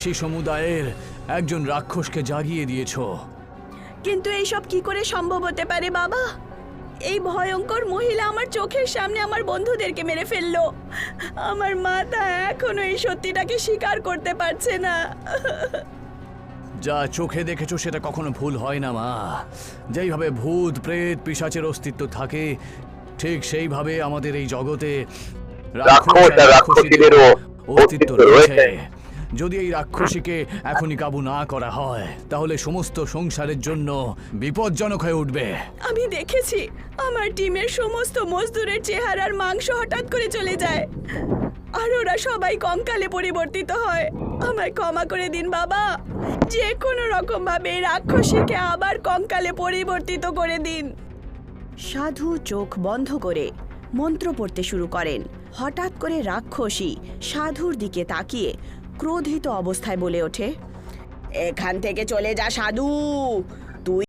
সেই সমুদায়ের একজন রাক্ষসকে জাগিয়ে দিয়েছো। কিন্তু এইসব কি করে সম্ভব হতে পারে বাবা? এই ভয়ঙ্কর মহিলা আমার চোখের সামনে আমার বন্ধুদেরকে মেরে ফেললো। আমার মাথা এখনো এই সত্যিটাকে স্বীকার করতে পারছে না। যা চোখে দেখেছো সেটা কখনো ভুল হয় না মা। যেইভাবে ভূত প্রেত পিশাচের অস্তিত্ব থাকে, ঠিক সেইভাবে আমাদের এই জগতে রাক্ষস আর রাক্ষসীদেরও অস্তিত্ব রয়েছে। যদি এই রাক্ষসীকে এখনই কাবু না করা হয় তাহলে সমস্ত সংসারের জন্য বিপজ্জনক হয়ে উঠবে। আমি দেখেছি আমার টিমের সমস্ত মজদুরের চেহারার মাংস হঠাৎ করে চলে যায়, আর ওরা সবাই কঙ্কালে পরিবর্তিত হয়। আমায় ক্ষমা করে দিন বাবা, যে কোনো রকম ভাবে এই রাক্ষসীকে আবার কঙ্কালে পরিবর্তিত করে দিন। সাধু চোখ বন্ধ করে মন্ত্র পড়তে শুরু করেন। হঠাৎ করে রাক্ষসী সাধুর দিকে তাকিয়ে ক্রোধিত অবস্থায় বলে ওঠে, এখান থেকে চলে যা সাধু, তুই